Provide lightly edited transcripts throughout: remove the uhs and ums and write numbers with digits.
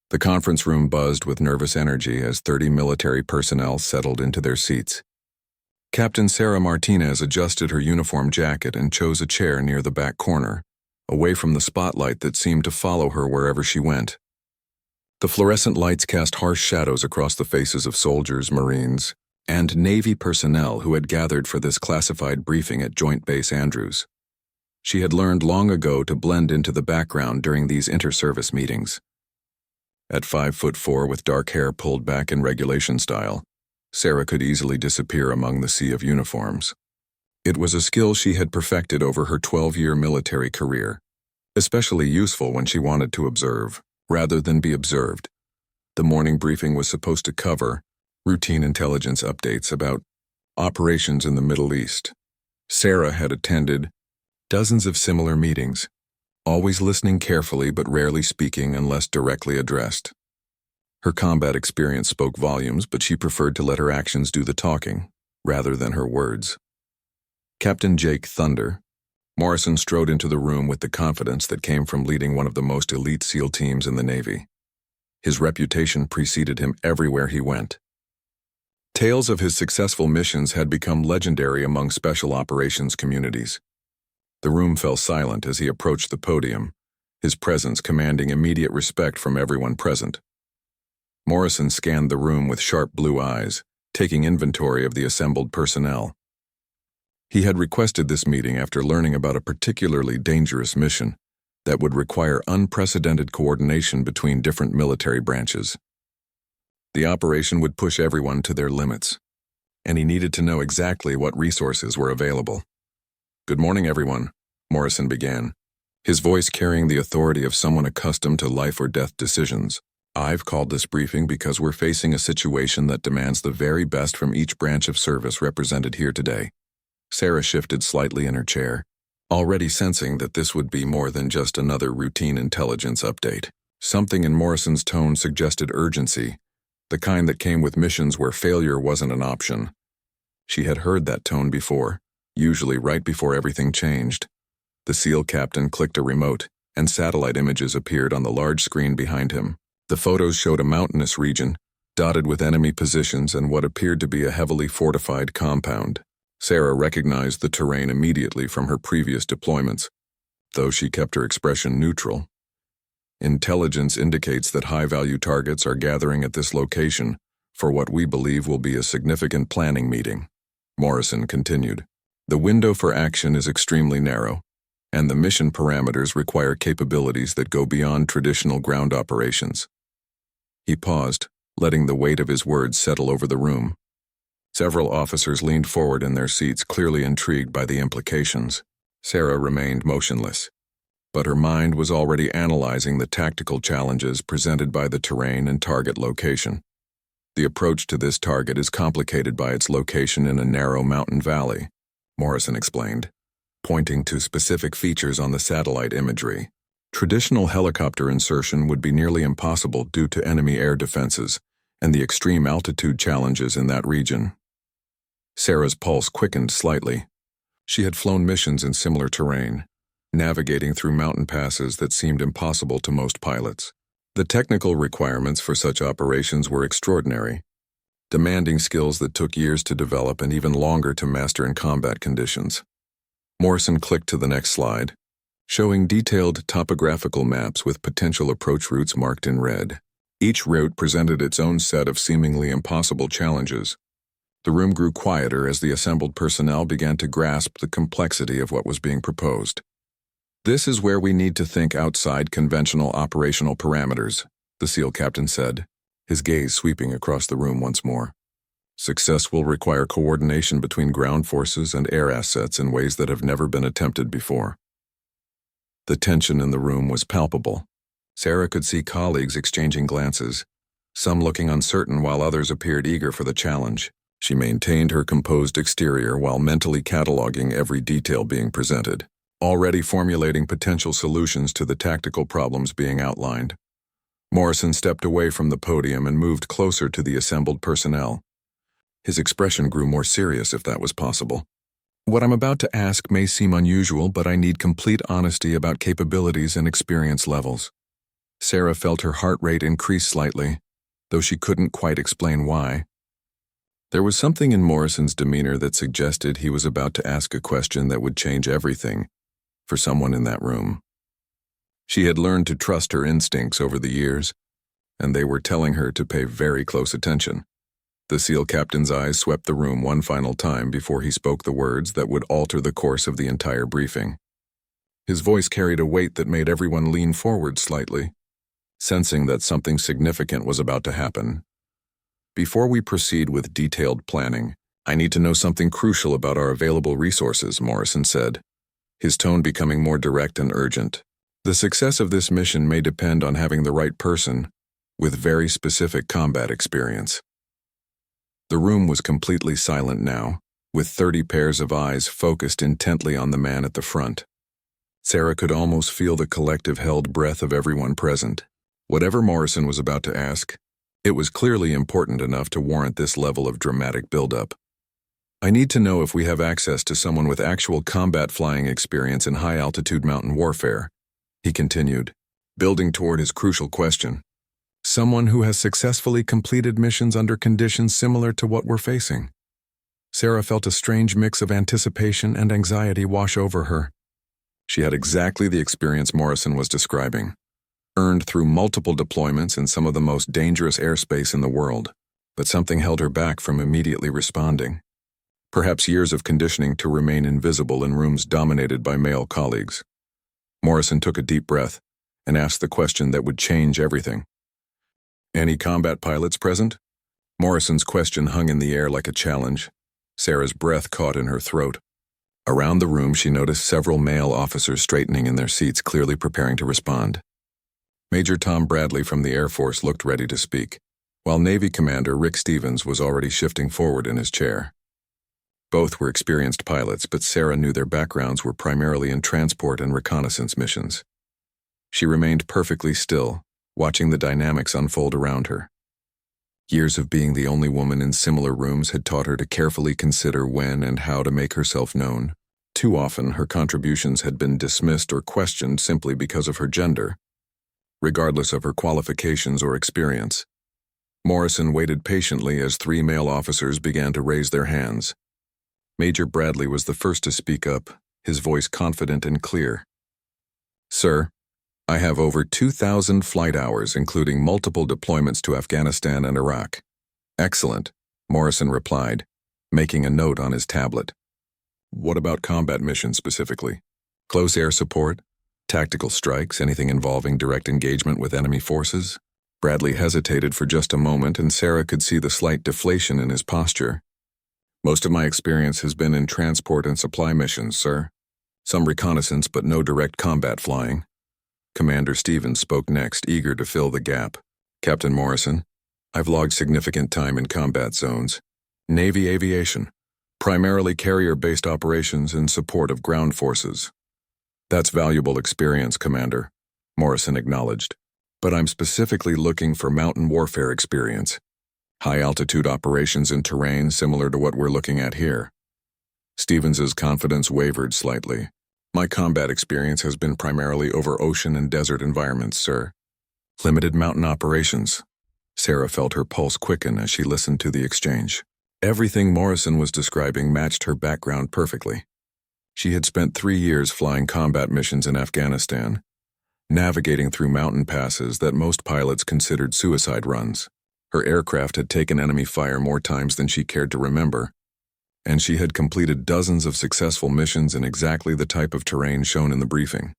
The conference room buzzed with nervous energy as 30 military personnel settled into their seats. Captain Sarah Martinez adjusted her uniform jacket and chose a chair near the back corner, away from the spotlight that seemed to follow her wherever she went. The fluorescent lights cast harsh shadows across the faces of soldiers, Marines, and Navy personnel who had gathered for this classified briefing at Joint Base Andrews. She had learned long ago to blend into the background during these inter-service meetings. At 5'4" with dark hair pulled back in regulation style, Sarah could easily disappear among the sea of uniforms. It was a skill she had perfected over her 12-year military career, especially useful when she wanted to observe, rather than be observed. The morning briefing was supposed to cover routine intelligence updates about operations in the Middle East. Sarah had attended dozens of similar meetings, always listening carefully but rarely speaking unless directly addressed. Her combat experience spoke volumes, but she preferred to let her actions do the talking, rather than her words. Captain Jake Thunder Morrison strode into the room with the confidence that came from leading one of the most elite SEAL teams in the Navy. His reputation preceded him everywhere he went. Tales of his successful missions had become legendary among special operations communities. The room fell silent as he approached the podium, his presence commanding immediate respect from everyone present. Morrison scanned the room with sharp blue eyes, taking inventory of the assembled personnel. He had requested this meeting after learning about a particularly dangerous mission that would require unprecedented coordination between different military branches. The operation would push everyone to their limits, and he needed to know exactly what resources were available. "Good morning, everyone," Morrison began, his voice carrying the authority of someone accustomed to life or death decisions. "I've called this briefing because we're facing a situation that demands the very best from each branch of service represented here today." Sarah shifted slightly in her chair, already sensing that this would be more than just another routine intelligence update. Something in Morrison's tone suggested urgency, the kind that came with missions where failure wasn't an option. She had heard that tone before, usually right before everything changed. The SEAL captain clicked a remote, and satellite images appeared on the large screen behind him. The photos showed a mountainous region, dotted with enemy positions and what appeared to be a heavily fortified compound. Sarah recognized the terrain immediately from her previous deployments, though she kept her expression neutral. "Intelligence indicates that high-value targets are gathering at this location for what we believe will be a significant planning meeting," Morrison continued. "The window for action is extremely narrow, and the mission parameters require capabilities that go beyond traditional ground operations." He paused, letting the weight of his words settle over the room. Several officers leaned forward in their seats, clearly intrigued by the implications. Sarah remained motionless, but her mind was already analyzing the tactical challenges presented by the terrain and target location. "The approach to this target is complicated by its location in a narrow mountain valley," Morrison explained, pointing to specific features on the satellite imagery. "Traditional helicopter insertion would be nearly impossible due to enemy air defenses and the extreme altitude challenges in that region." Sarah's pulse quickened slightly. She had flown missions in similar terrain, navigating through mountain passes that seemed impossible to most pilots. The technical requirements for such operations were extraordinary, demanding skills that took years to develop and even longer to master in combat conditions. Morrison clicked to the next slide, showing detailed topographical maps with potential approach routes marked in red. Each route presented its own set of seemingly impossible challenges. The room grew quieter as the assembled personnel began to grasp the complexity of what was being proposed. "This is where we need to think outside conventional operational parameters," the SEAL captain said, his gaze sweeping across the room once more. "Success will require coordination between ground forces and air assets in ways that have never been attempted before." The tension in the room was palpable. Sarah could see colleagues exchanging glances, some looking uncertain while others appeared eager for the challenge. She maintained her composed exterior while mentally cataloging every detail being presented, already formulating potential solutions to the tactical problems being outlined. Morrison stepped away from the podium and moved closer to the assembled personnel. His expression grew more serious, if that was possible. "What I'm about to ask may seem unusual, but I need complete honesty about capabilities and experience levels. Sarah felt her heart rate increase slightly, though she couldn't quite explain why. There was something in Morrison's demeanor that suggested he was about to ask a question that would change everything for someone in that room. She had learned to trust her instincts over the years, and they were telling her to pay very close attention. The SEAL captain's eyes swept the room one final time before he spoke the words that would alter the course of the entire briefing. His voice carried a weight that made everyone lean forward slightly, sensing that something significant was about to happen. Before we proceed with detailed planning, I need to know something crucial about our available resources, Morrison said, his tone becoming more direct and urgent. The success of this mission may depend on having the right person with very specific combat experience. The room was completely silent now, with 30 pairs of eyes focused intently on the man at the front. Sarah could almost feel the collective held breath of everyone present. Whatever Morrison was about to ask, it was clearly important enough to warrant this level of dramatic buildup. I need to know if we have access to someone with actual combat flying experience in high-altitude mountain warfare, he continued, building toward his crucial question. Someone who has successfully completed missions under conditions similar to what we're facing. Sarah felt a strange mix of anticipation and anxiety wash over her. She had exactly the experience Morrison was describing, earned through multiple deployments in some of the most dangerous airspace in the world, but something held her back from immediately responding. Perhaps years of conditioning to remain invisible in rooms dominated by male colleagues. Morrison took a deep breath and asked the question that would change everything. Any combat pilots present? Morrison's question hung in the air like a challenge. Sarah's breath caught in her throat. Around the room, she noticed several male officers straightening in their seats, clearly preparing to respond. Major Tom Bradley from the Air Force looked ready to speak, while Navy Commander Rick Stevens was already shifting forward in his chair. Both were experienced pilots, but Sarah knew their backgrounds were primarily in transport and reconnaissance missions. She remained perfectly still, watching the dynamics unfold around her. Years of being the only woman in similar rooms had taught her to carefully consider when and how to make herself known. Too often, her contributions had been dismissed or questioned simply because of her gender, regardless of her qualifications or experience. Morrison waited patiently as 3 male officers began to raise their hands. Major Bradley was the first to speak up, his voice confident and clear. Sir, I have over 2,000 flight hours, including multiple deployments to Afghanistan and Iraq. Excellent, Morrison replied, making a note on his tablet. What about combat missions specifically? Close air support? Tactical strikes? Anything involving direct engagement with enemy forces? Bradley hesitated for just a moment, and Sarah could see the slight deflation in his posture. Most of my experience has been in transport and supply missions, sir. Some reconnaissance, but no direct combat flying. Commander Stevens spoke next, eager to fill the gap. Captain Morrison, I've logged significant time in combat zones. Navy aviation, primarily carrier-based operations in support of ground forces. That's valuable experience, Commander, Morrison acknowledged. But I'm specifically looking for mountain warfare experience. High-altitude operations in terrain similar to what we're looking at here. Stevens's confidence wavered slightly. My combat experience has been primarily over ocean and desert environments, sir. Limited mountain operations. Sarah felt her pulse quicken as she listened to the exchange. Everything Morrison was describing matched her background perfectly. She had spent 3 years flying combat missions in Afghanistan, navigating through mountain passes that most pilots considered suicide runs. Her aircraft had taken enemy fire more times than she cared to remember, and she had completed dozens of successful missions in exactly the type of terrain shown in the briefing.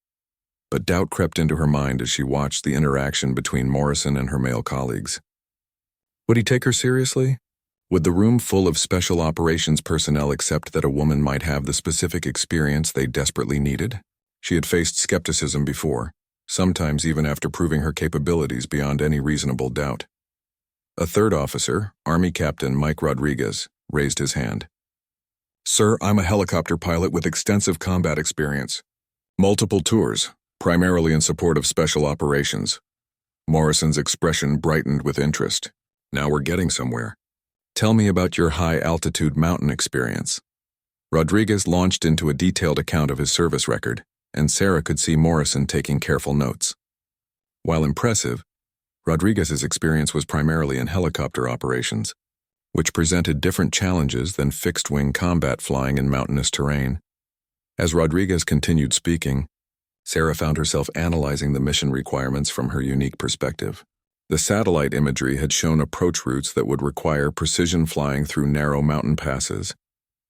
But doubt crept into her mind as she watched the interaction between Morrison and her male colleagues. Would he take her seriously? Would the room full of special operations personnel accept that a woman might have the specific experience they desperately needed? She had faced skepticism before, sometimes even after proving her capabilities beyond any reasonable doubt. A third officer, Army Captain Mike Rodriguez, raised his hand. Sir, I'm a helicopter pilot with extensive combat experience. Multiple tours, primarily in support of special operations. Morrison's expression brightened with interest. Now we're getting somewhere. Tell me about your high-altitude mountain experience. Rodriguez launched into a detailed account of his service record, and Sarah could see Morrison taking careful notes. While impressive, Rodriguez's experience was primarily in helicopter operations, which presented different challenges than fixed-wing combat flying in mountainous terrain. As Rodriguez continued speaking, Sarah found herself analyzing the mission requirements from her unique perspective. The satellite imagery had shown approach routes that would require precision flying through narrow mountain passes,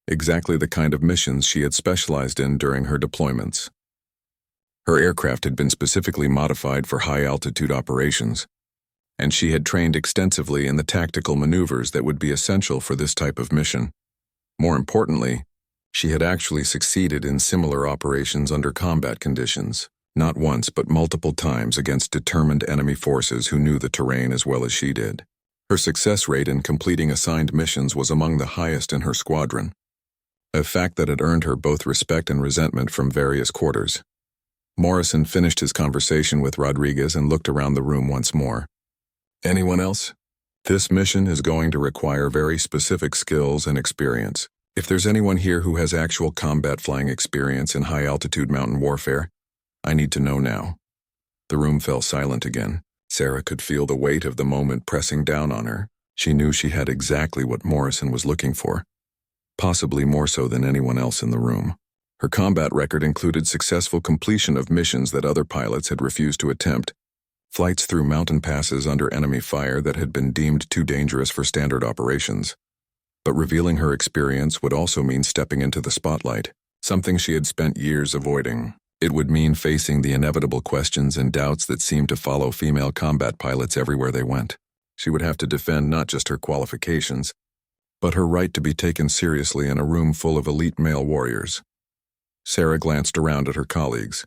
exactly the kind of missions she had specialized in during her deployments. Her aircraft had been specifically modified for high-altitude operations, and she had trained extensively in the tactical maneuvers that would be essential for this type of mission. More importantly, she had actually succeeded in similar operations under combat conditions, not once but multiple times against determined enemy forces who knew the terrain as well as she did. Her success rate in completing assigned missions was among the highest in her squadron, a fact that had earned her both respect and resentment from various quarters. Morrison finished his conversation with Rodriguez and looked around the room once more. Anyone else? This mission is going to require very specific skills and experience. If there's anyone here who has actual combat flying experience in high-altitude mountain warfare, I need to know now. The room fell silent again. Sarah could feel the weight of the moment pressing down on her. She knew she had exactly what Morrison was looking for, possibly more so than anyone else in the room. Her combat record included successful completion of missions that other pilots had refused to attempt, flights through mountain passes under enemy fire that had been deemed too dangerous for standard operations. But revealing her experience would also mean stepping into the spotlight, something she had spent years avoiding. It would mean facing the inevitable questions and doubts that seemed to follow female combat pilots everywhere they went. She would have to defend not just her qualifications, but her right to be taken seriously in a room full of elite male warriors. Sarah glanced around at her colleagues,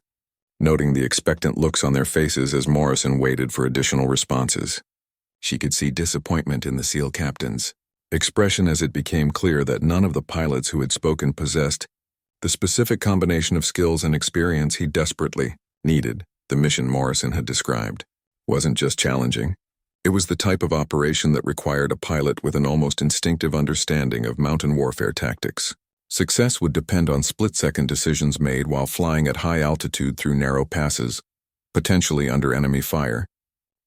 noting the expectant looks on their faces as Morrison waited for additional responses. She could see disappointment in the SEAL captain's expression as it became clear that none of the pilots who had spoken possessed the specific combination of skills and experience he desperately needed. The mission Morrison had described wasn't just challenging. It was the type of operation that required a pilot with an almost instinctive understanding of mountain warfare tactics. Success would depend on split-second decisions made while flying at high altitude through narrow passes, potentially under enemy fire,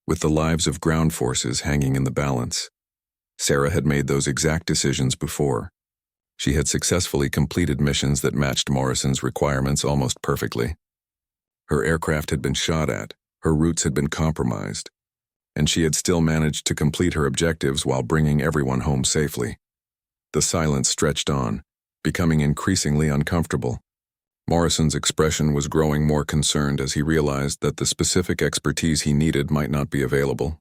with the lives of ground forces hanging in the balance. Sarah had made those exact decisions before. She had successfully completed missions that matched Morrison's requirements almost perfectly. Her aircraft had been shot at, her routes had been compromised, and she had still managed to complete her objectives while bringing everyone home safely. The silence stretched on, becoming increasingly uncomfortable. Morrison's expression was growing more concerned as he realized that the specific expertise he needed might not be available.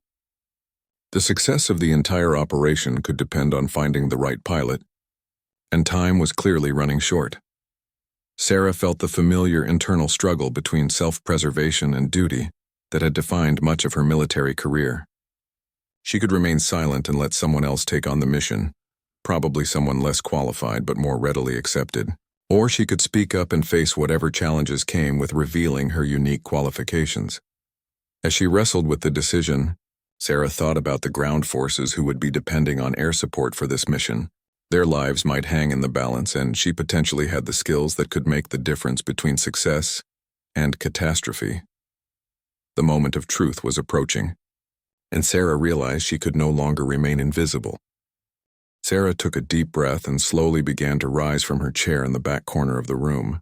The success of the entire operation could depend on finding the right pilot, and time was clearly running short. Sarah felt the familiar internal struggle between self-preservation and duty that had defined much of her military career. She could remain silent and let someone else take on the mission, probably someone less qualified but more readily accepted. Or she could speak up and face whatever challenges came with revealing her unique qualifications. As she wrestled with the decision, Sarah thought about the ground forces who would be depending on air support for this mission. Their lives might hang in the balance, and she potentially had the skills that could make the difference between success and catastrophe. The moment of truth was approaching, and Sarah realized she could no longer remain invisible. Sarah took a deep breath and slowly began to rise from her chair in the back corner of the room.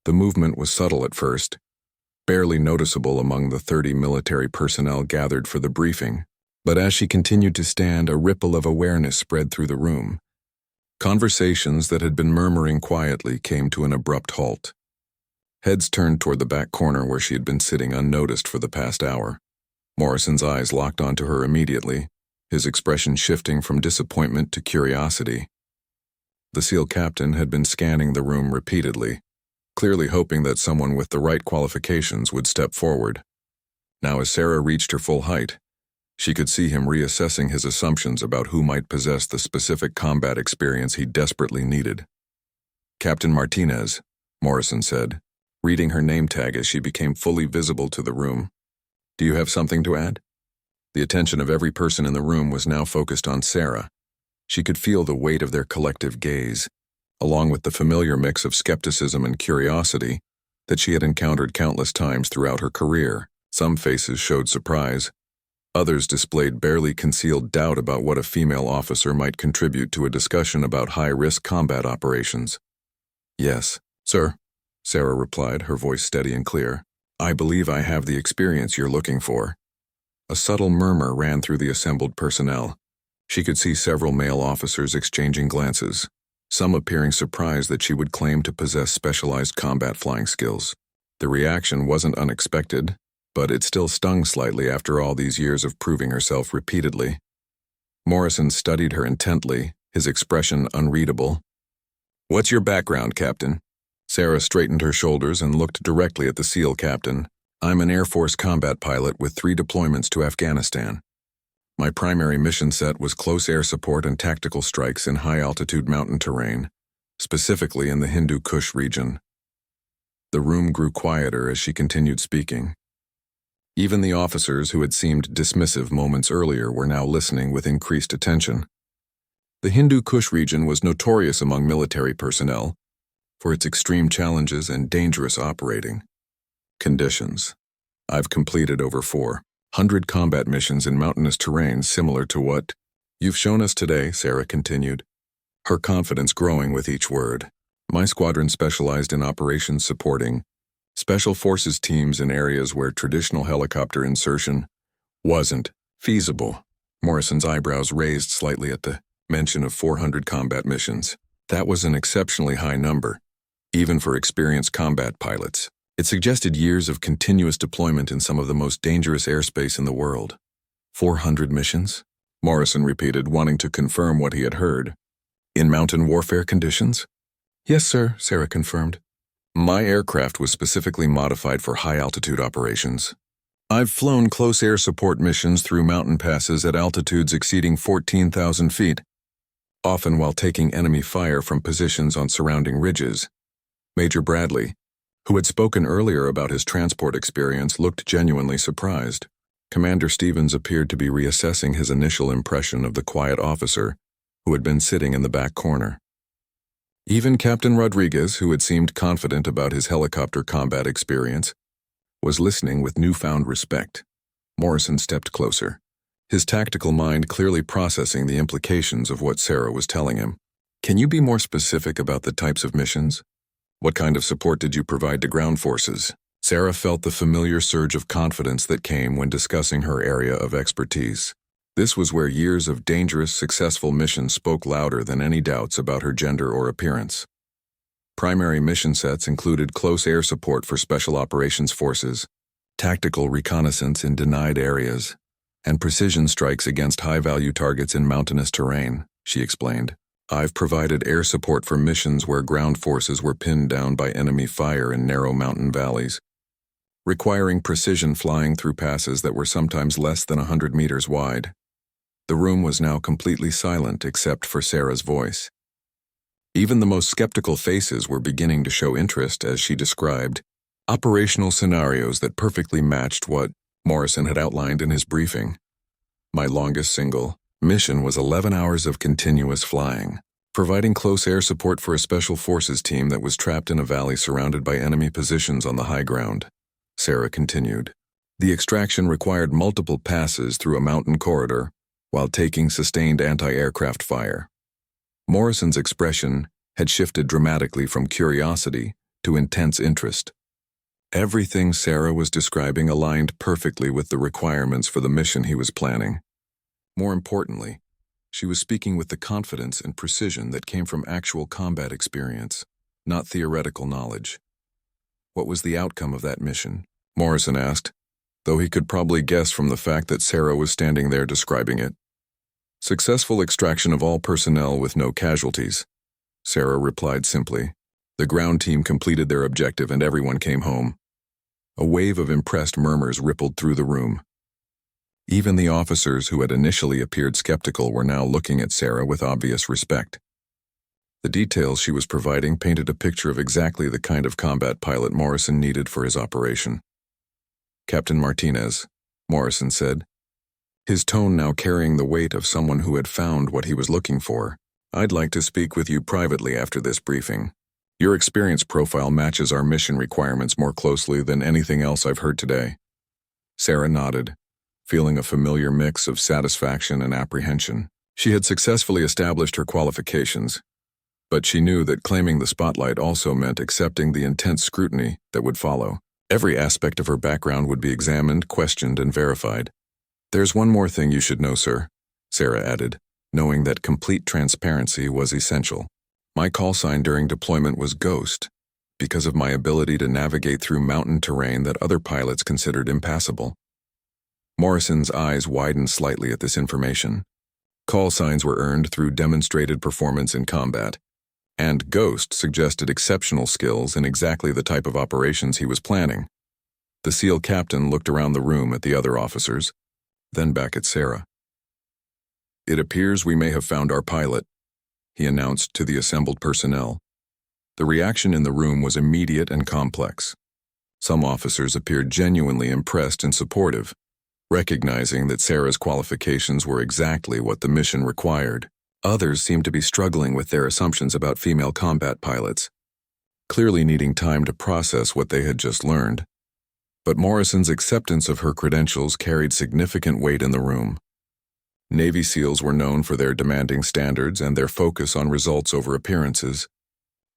The movement was subtle at first, barely noticeable among the 30 military personnel gathered for the briefing, but as she continued to stand, a ripple of awareness spread through the room. Conversations that had been murmuring quietly came to an abrupt halt. Heads turned toward the back corner where she had been sitting unnoticed for the past hour. Morrison's eyes locked onto her immediately, his expression shifting from disappointment to curiosity. The SEAL captain had been scanning the room repeatedly, clearly hoping that someone with the right qualifications would step forward. Now, as Sarah reached her full height, she could see him reassessing his assumptions about who might possess the specific combat experience he desperately needed. "Captain Martinez," Morrison said, reading her name tag as she became fully visible to the room. "Do you have something to add?" The attention of every person in the room was now focused on Sarah. She could feel the weight of their collective gaze, along with the familiar mix of skepticism and curiosity that she had encountered countless times throughout her career. Some faces showed surprise. Others displayed barely concealed doubt about what a female officer might contribute to a discussion about high-risk combat operations. "Yes, sir," Sarah replied, her voice steady and clear. "I believe I have the experience you're looking for." A subtle murmur ran through the assembled personnel. She could see several male officers exchanging glances, some appearing surprised that she would claim to possess specialized combat flying skills. The reaction wasn't unexpected, but it still stung slightly after all these years of proving herself repeatedly. Morrison studied her intently, his expression unreadable. "What's your background, Captain?" Sarah straightened her shoulders and looked directly at the SEAL captain. "I'm an Air Force combat pilot with 3 deployments to Afghanistan. My primary mission set was close air support and tactical strikes in high-altitude mountain terrain, specifically in the Hindu Kush region." The room grew quieter as she continued speaking. Even the officers who had seemed dismissive moments earlier were now listening with increased attention. The Hindu Kush region was notorious among military personnel for its extreme challenges and dangerous operating conditions. "I've completed over 400 combat missions in mountainous terrain similar to what you've shown us today," Sarah continued, her confidence growing with each word. "My squadron specialized in operations supporting Special Forces teams in areas where traditional helicopter insertion wasn't feasible." Morrison's eyebrows raised slightly at the mention of 400 combat missions. That was an exceptionally high number, even for experienced combat pilots. It suggested years of continuous deployment in some of the most dangerous airspace in the world. 400 missions? Morrison repeated, wanting to confirm what he had heard. "In mountain warfare conditions?" "Yes, sir," Sarah confirmed. "My aircraft was specifically modified for high-altitude operations. I've flown close air support missions through mountain passes at altitudes exceeding 14,000 feet, often while taking enemy fire from positions on surrounding ridges." Major Bradley, who had spoken earlier about his transport experience, looked genuinely surprised. Commander Stevens appeared to be reassessing his initial impression of the quiet officer who had been sitting in the back corner. Even Captain Rodriguez, who had seemed confident about his helicopter combat experience, was listening with newfound respect. Morrison stepped closer, his tactical mind clearly processing the implications of what Sarah was telling him. "Can you be more specific about the types of missions? What kind of support did you provide to ground forces?" Sarah felt the familiar surge of confidence that came when discussing her area of expertise. This was where years of dangerous, successful missions spoke louder than any doubts about her gender or appearance. Primary mission sets included close air support for Special Operations Forces, tactical reconnaissance in denied areas, and precision strikes against high-value targets in mountainous terrain, she explained. "I've provided air support for missions where ground forces were pinned down by enemy fire in narrow mountain valleys, requiring precision flying through passes that were sometimes less than 100 meters wide." The room was now completely silent except for Sarah's voice. Even the most skeptical faces were beginning to show interest as she described operational scenarios that perfectly matched what Morrison had outlined in his briefing. "My longest single mission was 11 hours of continuous flying, providing close air support for a Special Forces team that was trapped in a valley surrounded by enemy positions on the high ground," Sarah continued. "The extraction required multiple passes through a mountain corridor while taking sustained anti-aircraft fire." Morrison's expression had shifted dramatically from curiosity to intense interest. Everything Sarah was describing aligned perfectly with the requirements for the mission he was planning. More importantly, she was speaking with the confidence and precision that came from actual combat experience, not theoretical knowledge. "What was the outcome of that mission?" Morrison asked, though he could probably guess from the fact that Sarah was standing there describing it. "Successful extraction of all personnel with no casualties," Sarah replied simply. "The ground team completed their objective and everyone came home." A wave of impressed murmurs rippled through the room. Even the officers who had initially appeared skeptical were now looking at Sarah with obvious respect. The details she was providing painted a picture of exactly the kind of combat pilot Morrison needed for his operation. "Captain Martinez," Morrison said, his tone now carrying the weight of someone who had found what he was looking for, "I'd like to speak with you privately after this briefing. Your experience profile matches our mission requirements more closely than anything else I've heard today." Sarah nodded, feeling a familiar mix of satisfaction and apprehension. She had successfully established her qualifications, but she knew that claiming the spotlight also meant accepting the intense scrutiny that would follow. Every aspect of her background would be examined, questioned, and verified. "There's one more thing you should know, sir," Sarah added, knowing that complete transparency was essential. "My call sign during deployment was Ghost, because of my ability to navigate through mountain terrain that other pilots considered impassable." Morrison's eyes widened slightly at this information. Call signs were earned through demonstrated performance in combat, and Ghost suggested exceptional skills in exactly the type of operations he was planning. The SEAL captain looked around the room at the other officers, then back at Sarah. "It appears we may have found our pilot," he announced to the assembled personnel. The reaction in the room was immediate and complex. Some officers appeared genuinely impressed and supportive, recognizing that Sarah's qualifications were exactly what the mission required. Others seemed to be struggling with their assumptions about female combat pilots, clearly needing time to process what they had just learned. But Morrison's acceptance of her credentials carried significant weight in the room. Navy SEALs were known for their demanding standards and their focus on results over appearances.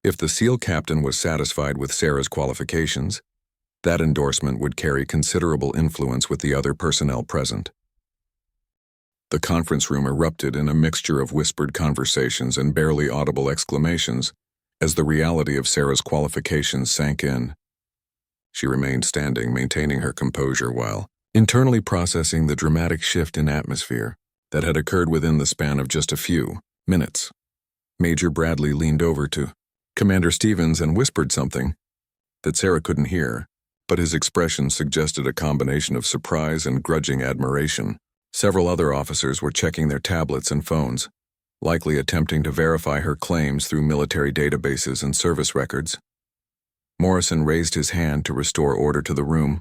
If the SEAL captain was satisfied with Sarah's qualifications, that endorsement would carry considerable influence with the other personnel present. The conference room erupted in a mixture of whispered conversations and barely audible exclamations as the reality of Sarah's qualifications sank in. She remained standing, maintaining her composure while internally processing the dramatic shift in atmosphere that had occurred within the span of just a few minutes. Major Bradley leaned over to Commander Stevens and whispered something that Sarah couldn't hear, but his expression suggested a combination of surprise and grudging admiration. Several other officers were checking their tablets and phones, likely attempting to verify her claims through military databases and service records. Morrison raised his hand to restore order to the room.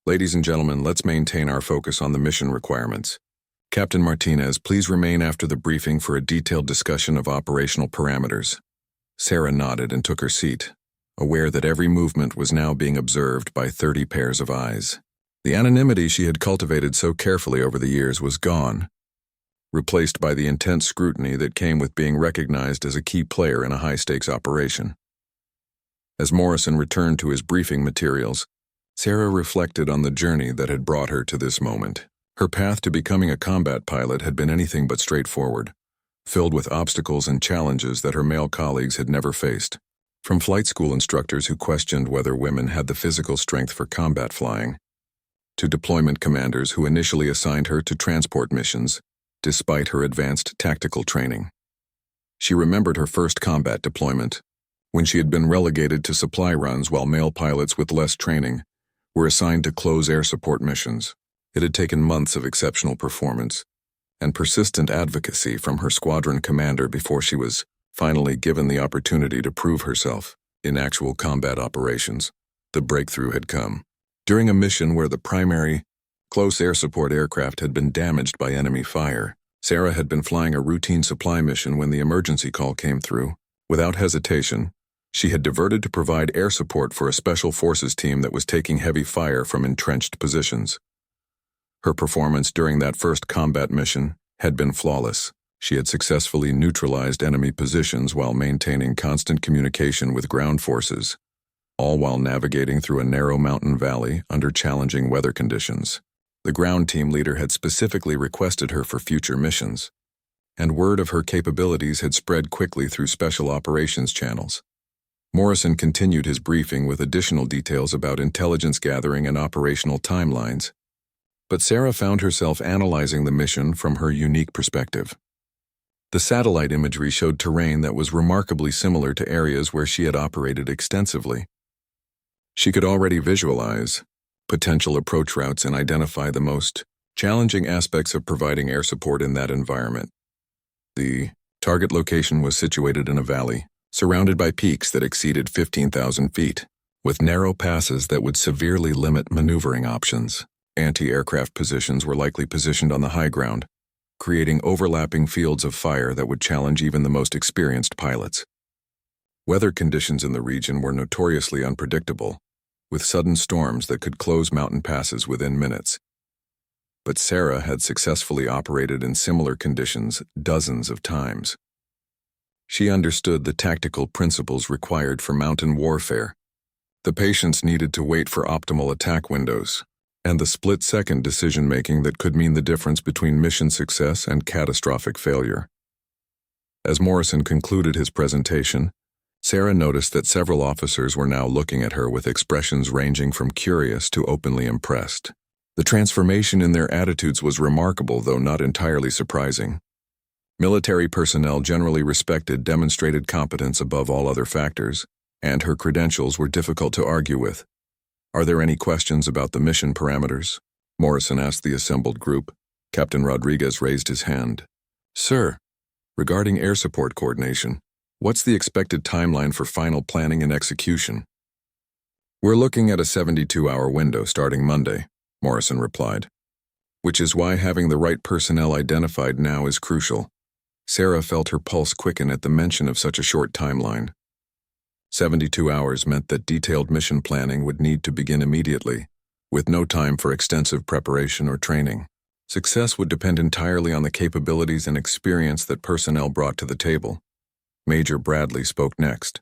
"Ladies and gentlemen, let's maintain our focus on the mission requirements. Captain Martinez, please remain after the briefing for a detailed discussion of operational parameters." Sarah nodded and took her seat, aware that every movement was now being observed by 30 pairs of eyes. The anonymity she had cultivated so carefully over the years was gone, replaced by the intense scrutiny that came with being recognized as a key player in a high-stakes operation. As Morrison returned to his briefing materials, Sarah reflected on the journey that had brought her to this moment. Her path to becoming a combat pilot had been anything but straightforward, filled with obstacles and challenges that her male colleagues had never faced. From flight school instructors who questioned whether women had the physical strength for combat flying, to deployment commanders who initially assigned her to transport missions, despite her advanced tactical training. She remembered her first combat deployment, when she had been relegated to supply runs while male pilots with less training were assigned to close air support missions. It had taken months of exceptional performance and persistent advocacy from her squadron commander before she was finally given the opportunity to prove herself in actual combat operations. The breakthrough had come. During a mission where the primary close air support aircraft had been damaged by enemy fire, Sarah had been flying a routine supply mission when the emergency call came through. Without hesitation, she had diverted to provide air support for a special forces team that was taking heavy fire from entrenched positions. Her performance during that first combat mission had been flawless. She had successfully neutralized enemy positions while maintaining constant communication with ground forces, all while navigating through a narrow mountain valley under challenging weather conditions. The ground team leader had specifically requested her for future missions, and word of her capabilities had spread quickly through special operations channels. Morrison continued his briefing with additional details about intelligence gathering and operational timelines, but Sarah found herself analyzing the mission from her unique perspective. The satellite imagery showed terrain that was remarkably similar to areas where she had operated extensively. She could already visualize potential approach routes and identify the most challenging aspects of providing air support in that environment. The target location was situated in a valley, surrounded by peaks that exceeded 15,000 feet, with narrow passes that would severely limit maneuvering options. Anti-aircraft positions were likely positioned on the high ground, creating overlapping fields of fire that would challenge even the most experienced pilots. Weather conditions in the region were notoriously unpredictable, with sudden storms that could close mountain passes within minutes. But Sarah had successfully operated in similar conditions dozens of times. She understood the tactical principles required for mountain warfare. The patience needed to wait for optimal attack windows, and the split-second decision-making that could mean the difference between mission success and catastrophic failure. As Morrison concluded his presentation, Sarah noticed that several officers were now looking at her with expressions ranging from curious to openly impressed. The transformation in their attitudes was remarkable, though not entirely surprising. Military personnel generally respected demonstrated competence above all other factors, and her credentials were difficult to argue with. "Are there any questions about the mission parameters?" Morrison asked the assembled group. Captain Rodriguez raised his hand. "Sir, regarding air support coordination, what's the expected timeline for final planning and execution?" "We're looking at a 72-hour window starting Monday," Morrison replied. "Which is why having the right personnel identified now is crucial." Sarah felt her pulse quicken at the mention of such a short timeline. 72 hours meant that detailed mission planning would need to begin immediately, with no time for extensive preparation or training. Success would depend entirely on the capabilities and experience that personnel brought to the table. Major Bradley spoke next.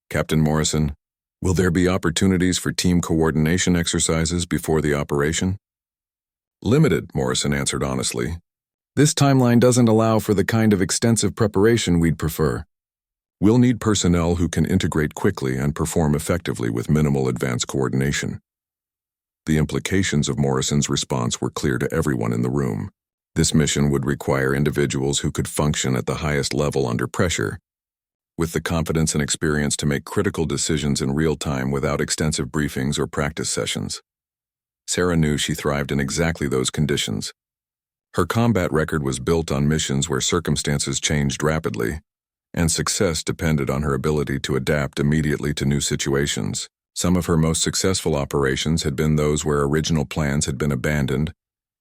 "Captain Morrison, will there be opportunities for team coordination exercises before the operation?" "Limited," Morrison answered honestly. "This timeline doesn't allow for the kind of extensive preparation we'd prefer. We'll need personnel who can integrate quickly and perform effectively with minimal advanced coordination." The implications of Morrison's response were clear to everyone in the room. This mission would require individuals who could function at the highest level under pressure, with the confidence and experience to make critical decisions in real time without extensive briefings or practice sessions. Sarah knew she thrived in exactly those conditions. Her combat record was built on missions where circumstances changed rapidly, and success depended on her ability to adapt immediately to new situations. Some of her most successful operations had been those where original plans had been abandoned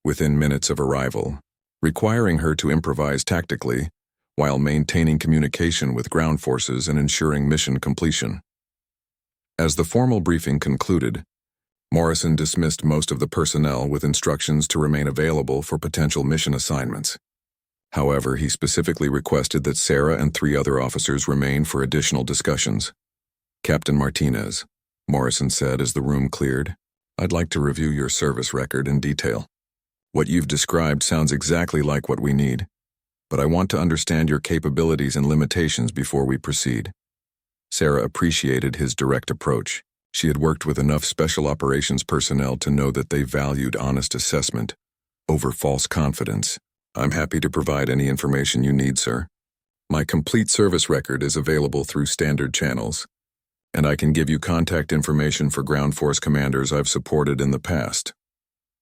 within minutes of arrival, requiring her to improvise tactically while maintaining communication with ground forces and ensuring mission completion. As the formal briefing concluded, Morrison dismissed most of the personnel with instructions to remain available for potential mission assignments. However, he specifically requested that Sarah and 3 other officers remain for additional discussions. "Captain Martinez," Morrison said as the room cleared, "I'd like to review your service record in detail. What you've described sounds exactly like what we need, but I want to understand your capabilities and limitations before we proceed." Sarah appreciated his direct approach. She had worked with enough special operations personnel to know that they valued honest assessment over false confidence. "I'm happy to provide any information you need, sir. My complete service record is available through standard channels, and I can give you contact information for ground force commanders I've supported in the past."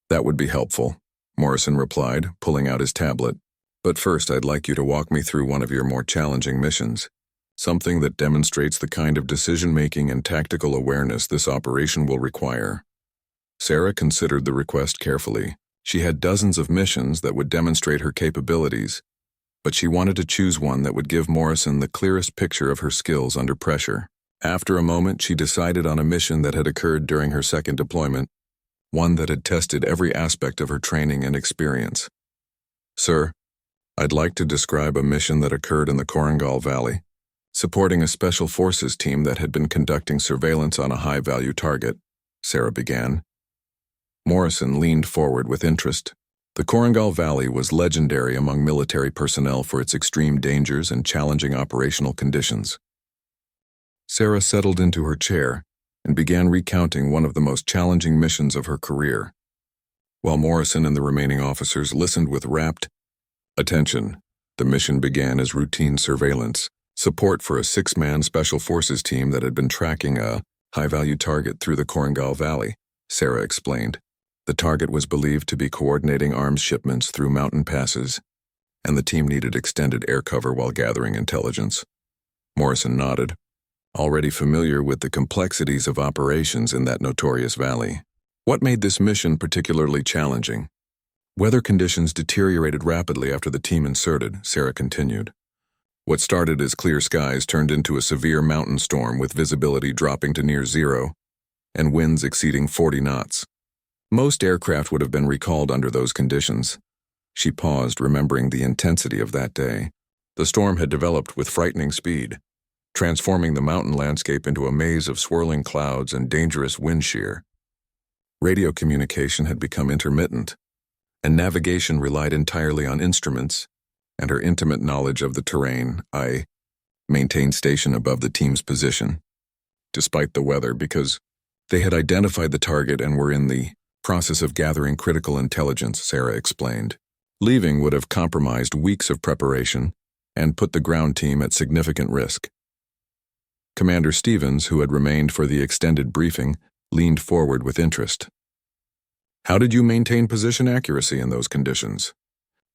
"That would be helpful," Morrison replied, pulling out his tablet. "But first I'd like you to walk me through one of your more challenging missions, something that demonstrates the kind of decision-making and tactical awareness this operation will require." Sarah considered the request carefully. She had dozens of missions that would demonstrate her capabilities, but she wanted to choose one that would give Morrison the clearest picture of her skills under pressure. After a moment, she decided on a mission that had occurred during her second deployment, one that had tested every aspect of her training and experience. "Sir, I'd like to describe a mission that occurred in the Korengal Valley, supporting a special forces team that had been conducting surveillance on a high-value target," Sarah began. Morrison leaned forward with interest. The Korengal Valley was legendary among military personnel for its extreme dangers and challenging operational conditions. Sarah settled into her chair and began recounting one of the most challenging missions of her career, while Morrison and the remaining officers listened with rapt attention. The mission began as routine surveillance, support for a 6-man special forces team that had been tracking a high-value target through the Korengal Valley, Sarah explained. The target was believed to be coordinating arms shipments through mountain passes, and the team needed extended air cover while gathering intelligence. Morrison nodded, already familiar with the complexities of operations in that notorious valley. "What made this mission particularly challenging?" "Weather conditions deteriorated rapidly after the team inserted," Sarah continued. "What started as clear skies turned into a severe mountain storm with visibility dropping to near zero. and winds exceeding 40 knots. Most aircraft would have been recalled under those conditions. She paused, remembering the intensity of that day. The storm had developed with frightening speed, transforming the mountain landscape into a maze of swirling clouds and dangerous wind shear. Radio communication had become intermittent, and navigation relied entirely on instruments and her intimate knowledge of the terrain. I maintained station above the team's position, despite the weather, because they had identified the target and were in the process of gathering critical intelligence, Sarah explained. Leaving would have compromised weeks of preparation and put the ground team at significant risk. Commander Stevens, who had remained for the extended briefing, leaned forward with interest. How did you maintain position accuracy in those conditions?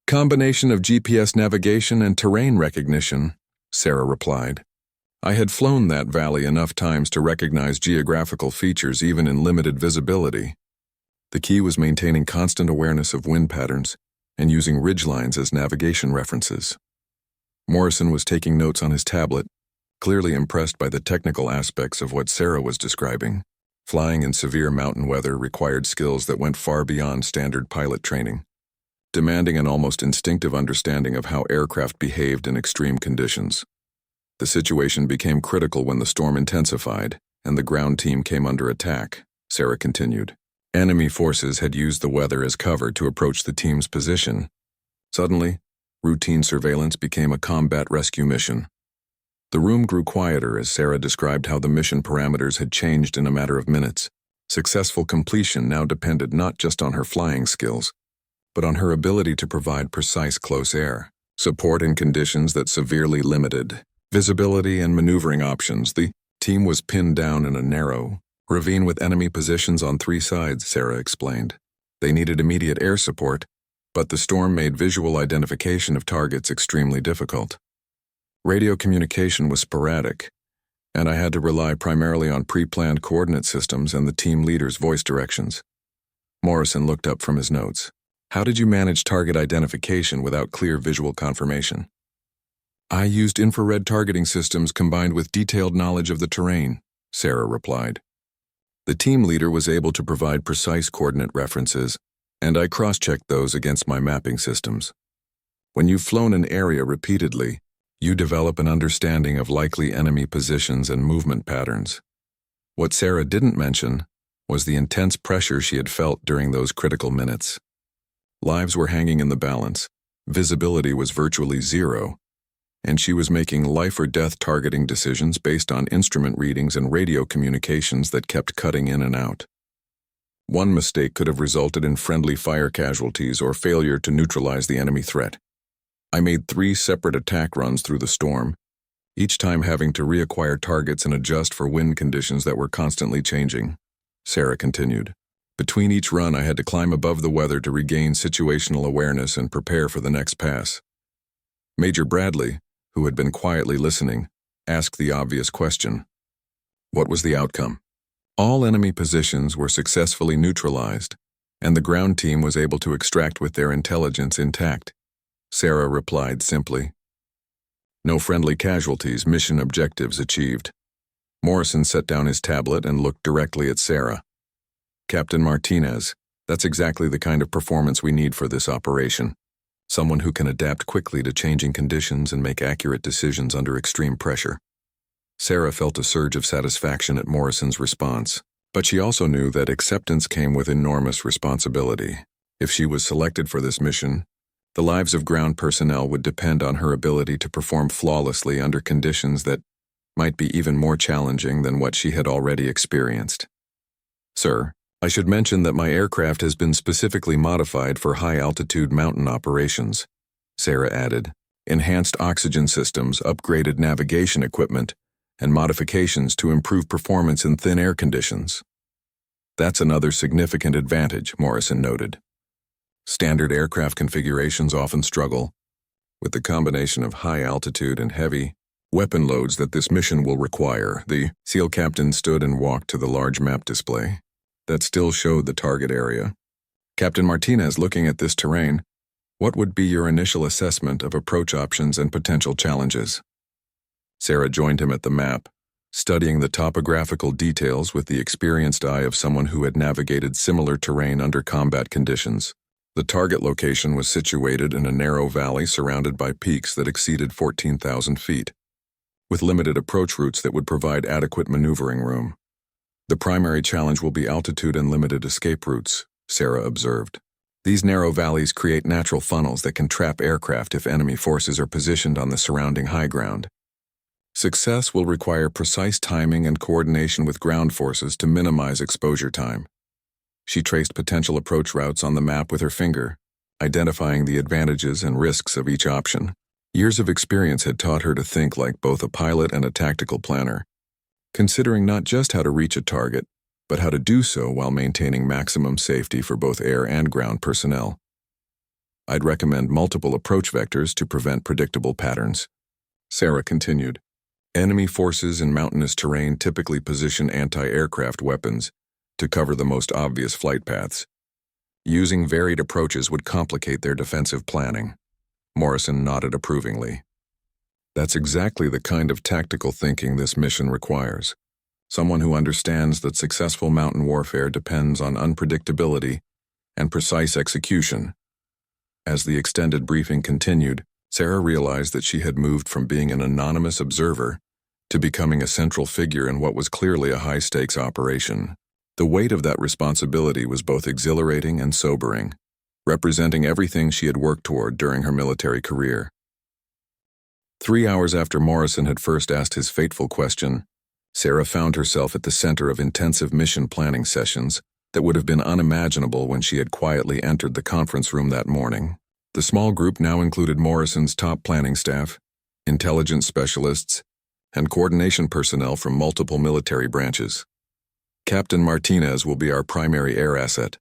Combination of GPS navigation and terrain recognition, Sarah replied. I had flown that valley enough times to recognize geographical features even in limited visibility. The key was maintaining constant awareness of wind patterns and using ridgelines as navigation references. Morrison was taking notes on his tablet, clearly impressed by the technical aspects of what Sarah was describing. Flying in severe mountain weather required skills that went far beyond standard pilot training, demanding an almost instinctive understanding of how aircraft behaved in extreme conditions. The situation became critical when the storm intensified and the ground team came under attack, Sarah continued. Enemy forces had used the weather as cover to approach the team's position. Suddenly, routine surveillance became a combat rescue mission. The room grew quieter as Sarah described how the mission parameters had changed in a matter of minutes. Successful completion now depended not just on her flying skills, but on her ability to provide precise close air support in conditions that severely limited visibility and maneuvering options. The team was pinned down in a narrow ravine with enemy positions on 3 sides, Sarah explained. They needed immediate air support, but the storm made visual identification of targets extremely difficult. Radio communication was sporadic, and I had to rely primarily on pre-planned coordinate systems and the team leader's voice directions. Morrison looked up from his notes. How did you manage target identification without clear visual confirmation? I used infrared targeting systems combined with detailed knowledge of the terrain, Sarah replied. The team leader was able to provide precise coordinate references, and I cross-checked those against my mapping systems. When you've flown an area repeatedly, you develop an understanding of likely enemy positions and movement patterns. What Sarah didn't mention was the intense pressure she had felt during those critical minutes. Lives were hanging in the balance, visibility was virtually zero, and she was making life-or-death targeting decisions based on instrument readings and radio communications that kept cutting in and out. One mistake could have resulted in friendly fire casualties or failure to neutralize the enemy threat. I made 3 separate attack runs through the storm, each time having to reacquire targets and adjust for wind conditions that were constantly changing, Sarah continued. Between each run, I had to climb above the weather to regain situational awareness and prepare for the next pass. Major Bradley, who had been quietly listening, asked the obvious question. What was the outcome? All enemy positions were successfully neutralized, and the ground team was able to extract with their intelligence intact, Sarah replied simply. No friendly casualties, mission objectives achieved. Morrison set down his tablet and looked directly at Sarah. Captain Martinez, that's exactly the kind of performance we need for this operation. Someone who can adapt quickly to changing conditions and make accurate decisions under extreme pressure. Sarah felt a surge of satisfaction at Morrison's response, but she also knew that acceptance came with enormous responsibility. If she was selected for this mission, the lives of ground personnel would depend on her ability to perform flawlessly under conditions that might be even more challenging than what she had already experienced. Sir, I should mention that my aircraft has been specifically modified for high-altitude mountain operations, Sarah added. Enhanced oxygen systems, upgraded navigation equipment, and modifications to improve performance in thin air conditions. That's another significant advantage, Morrison noted. Standard aircraft configurations often struggle with the combination of high altitude and heavy weapon loads that this mission will require. The SEAL captain stood and walked to the large map display that still showed the target area. Captain Martinez, looking at this terrain, what would be your initial assessment of approach options and potential challenges? Sarah joined him at the map, studying the topographical details with the experienced eye of someone who had navigated similar terrain under combat conditions. The target location was situated in a narrow valley surrounded by peaks that exceeded 14,000 feet, with limited approach routes that would provide adequate maneuvering room. The primary challenge will be altitude and limited escape routes, Sarah observed. These narrow valleys create natural funnels that can trap aircraft if enemy forces are positioned on the surrounding high ground. Success will require precise timing and coordination with ground forces to minimize exposure time. She traced potential approach routes on the map with her finger, identifying the advantages and risks of each option. Years of experience had taught her to think like both a pilot and a tactical planner, considering not just how to reach a target, but how to do so while maintaining maximum safety for both air and ground personnel. I'd recommend multiple approach vectors to prevent predictable patterns, Sarah continued. Enemy forces in mountainous terrain typically position anti-aircraft weapons to cover the most obvious flight paths. Using varied approaches would complicate their defensive planning. Morrison nodded approvingly. That's exactly the kind of tactical thinking this mission requires. Someone who understands that successful mountain warfare depends on unpredictability and precise execution. As the extended briefing continued, Sarah realized that she had moved from being an anonymous observer to becoming a central figure in what was clearly a high-stakes operation. The weight of that responsibility was both exhilarating and sobering, representing everything she had worked toward during her military career. 3 hours after Morrison had first asked his fateful question, Sarah found herself at the center of intensive mission planning sessions that would have been unimaginable when she had quietly entered the conference room that morning. The small group now included Morrison's top planning staff, intelligence specialists, and coordination personnel from multiple military branches. Captain Martinez will be our primary air asset,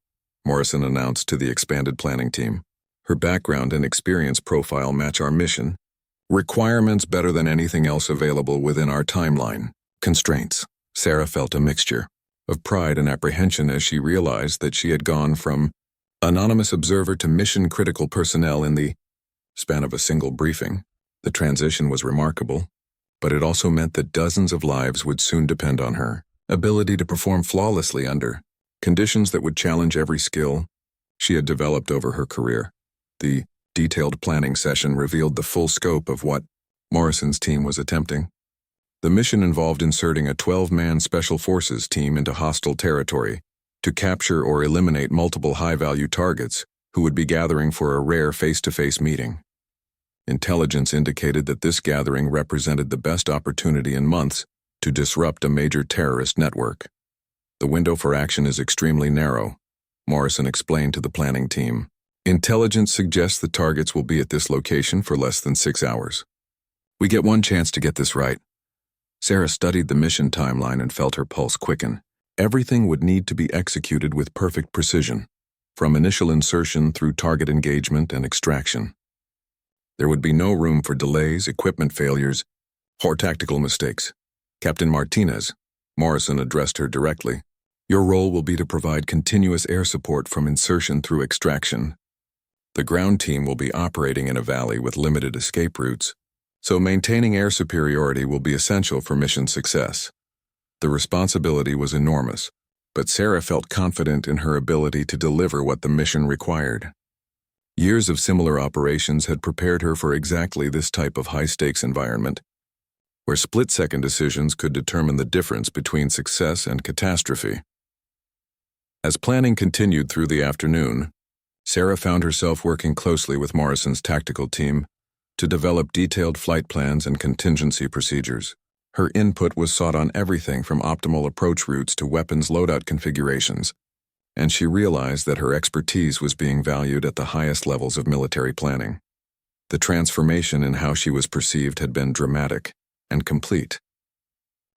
Morrison announced to the expanded planning team. Her background and experience profile match our mission. Requirements better than anything else available within our timeline. Constraints. Sarah felt a mixture of pride and apprehension as she realized that she had gone from anonymous observer to mission-critical personnel in the span of a single briefing. The transition was remarkable, but it also meant that dozens of lives would soon depend on her ability to perform flawlessly under conditions that would challenge every skill she had developed over her career. The detailed planning session revealed the full scope of what Morrison's team was attempting. The mission involved inserting a 12-man special forces team into hostile territory to capture or eliminate multiple high-value targets who would be gathering for a rare face-to-face meeting. Intelligence indicated that this gathering represented the best opportunity in months to disrupt a major terrorist network. The window for action is extremely narrow, Morrison explained to the planning team. Intelligence suggests the targets will be at this location for less than 6 hours. We get one chance to get this right. Sarah studied the mission timeline and felt her pulse quicken. Everything would need to be executed with perfect precision, from initial insertion through target engagement and extraction. There would be no room for delays, equipment failures, or tactical mistakes. Captain Martinez, Morrison addressed her directly. Your role will be to provide continuous air support from insertion through extraction. The ground team will be operating in a valley with limited escape routes, so maintaining air superiority will be essential for mission success. The responsibility was enormous, but Sarah felt confident in her ability to deliver what the mission required. Years of similar operations had prepared her for exactly this type of high-stakes environment, where split-second decisions could determine the difference between success and catastrophe. As planning continued through the afternoon, Sarah found herself working closely with Morrison's tactical team to develop detailed flight plans and contingency procedures. Her input was sought on everything from optimal approach routes to weapons loadout configurations, and she realized that her expertise was being valued at the highest levels of military planning. The transformation in how she was perceived had been dramatic and complete.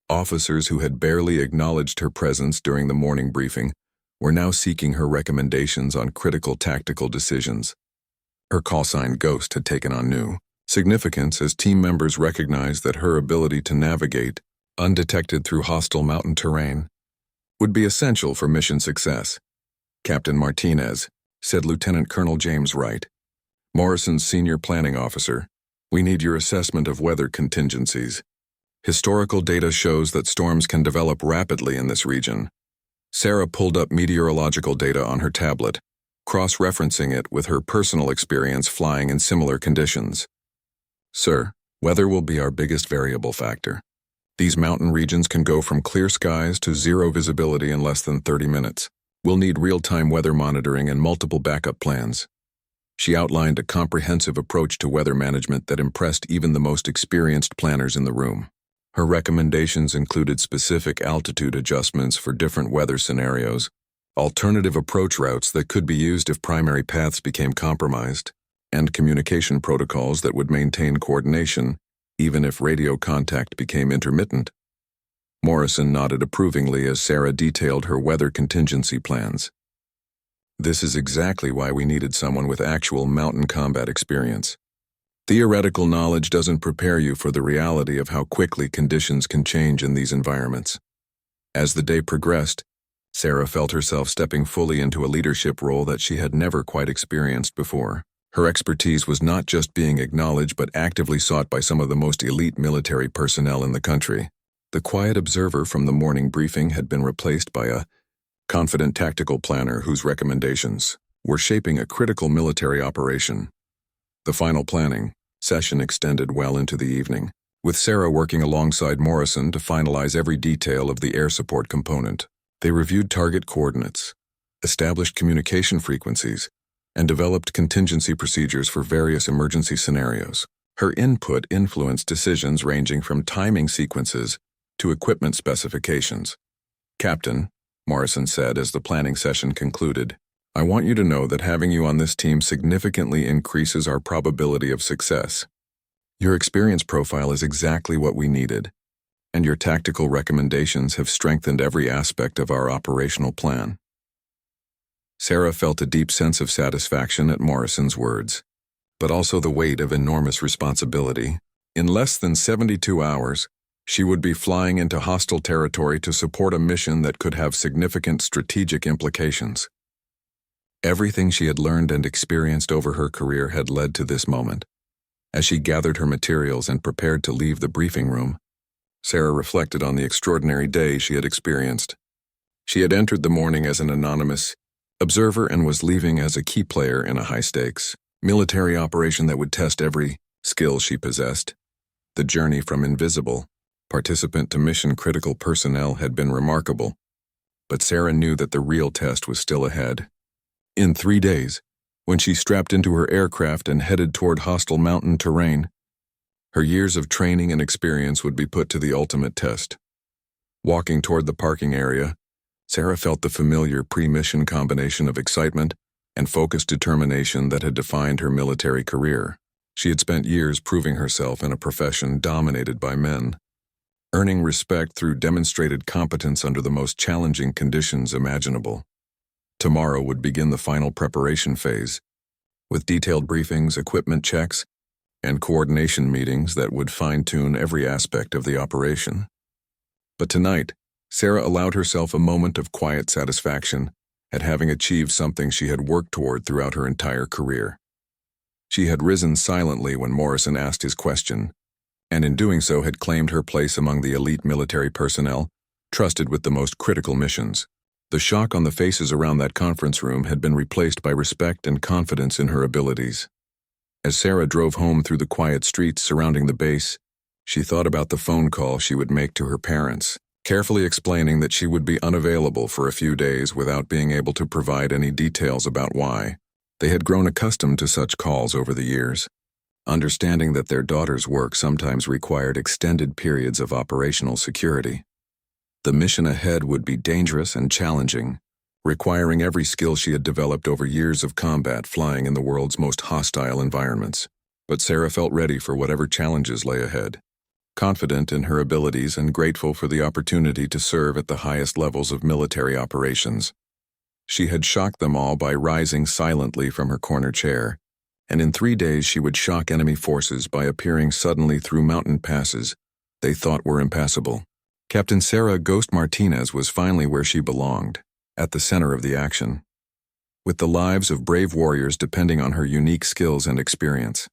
Officers who had barely acknowledged her presence during the morning briefing were now seeking her recommendations on critical tactical decisions. Her call sign Ghost had taken on new significance as team members recognized that her ability to navigate, undetected through hostile mountain terrain, would be essential for mission success. Captain Martinez, said Lieutenant Colonel James Wright, Morrison's senior planning officer, we need your assessment of weather contingencies. Historical data shows that storms can develop rapidly in this region. Sarah pulled up meteorological data on her tablet, cross-referencing it with her personal experience flying in similar conditions. Sir, weather will be our biggest variable factor. These mountain regions can go from clear skies to zero visibility in less than 30 minutes. We'll need real-time weather monitoring and multiple backup plans. She outlined a comprehensive approach to weather management that impressed even the most experienced planners in the room. Her recommendations included specific altitude adjustments for different weather scenarios, alternative approach routes that could be used if primary paths became compromised, and communication protocols that would maintain coordination even if radio contact became intermittent. Morrison nodded approvingly as Sarah detailed her weather contingency plans. This is exactly why we needed someone with actual mountain combat experience. Theoretical knowledge doesn't prepare you for the reality of how quickly conditions can change in these environments. As the day progressed, Sarah felt herself stepping fully into a leadership role that she had never quite experienced before. Her expertise was not just being acknowledged but actively sought by some of the most elite military personnel in the country. The quiet observer from the morning briefing had been replaced by a confident tactical planner whose recommendations were shaping a critical military operation. The final planning session extended well into the evening, with Sarah working alongside Morrison to finalize every detail of the air support component. They reviewed target coordinates, established communication frequencies, and developed contingency procedures for various emergency scenarios. Her input influenced decisions ranging from timing sequences to equipment specifications. "Captain," Morrison said as the planning session concluded, "I want you to know that having you on this team significantly increases our probability of success. Your experience profile is exactly what we needed, and your tactical recommendations have strengthened every aspect of our operational plan." Sarah felt a deep sense of satisfaction at Morrison's words, but also the weight of enormous responsibility. In less than 72 hours, she would be flying into hostile territory to support a mission that could have significant strategic implications. Everything she had learned and experienced over her career had led to this moment. As she gathered her materials and prepared to leave the briefing room, Sarah reflected on the extraordinary day she had experienced. She had entered the morning as an anonymous observer and was leaving as a key player in a high-stakes military operation that would test every skill she possessed. The journey from invisible participant to mission-critical personnel had been remarkable, but Sarah knew that the real test was still ahead. In 3 days, when she strapped into her aircraft and headed toward hostile mountain terrain, her years of training and experience would be put to the ultimate test. Walking toward the parking area, Sarah felt the familiar pre-mission combination of excitement and focused determination that had defined her military career. She had spent years proving herself in a profession dominated by men, earning respect through demonstrated competence under the most challenging conditions imaginable. Tomorrow would begin the final preparation phase, with detailed briefings, equipment checks, and coordination meetings that would fine-tune every aspect of the operation. But tonight, Sarah allowed herself a moment of quiet satisfaction at having achieved something she had worked toward throughout her entire career. She had risen silently when Morrison asked his question, and in doing so had claimed her place among the elite military personnel trusted with the most critical missions. The shock on the faces around that conference room had been replaced by respect and confidence in her abilities. As Sarah drove home through the quiet streets surrounding the base, she thought about the phone call she would make to her parents, carefully explaining that she would be unavailable for a few days without being able to provide any details about why. They had grown accustomed to such calls over the years, understanding that their daughter's work sometimes required extended periods of operational security. The mission ahead would be dangerous and challenging, requiring every skill she had developed over years of combat flying in the world's most hostile environments. But Sarah felt ready for whatever challenges lay ahead, confident in her abilities and grateful for the opportunity to serve at the highest levels of military operations. She had shocked them all by rising silently from her corner chair, and in 3 days she would shock enemy forces by appearing suddenly through mountain passes they thought were impassable. Captain Sarah Ghost Martinez was finally where she belonged, at the center of the action, with the lives of brave warriors depending on her unique skills and experience.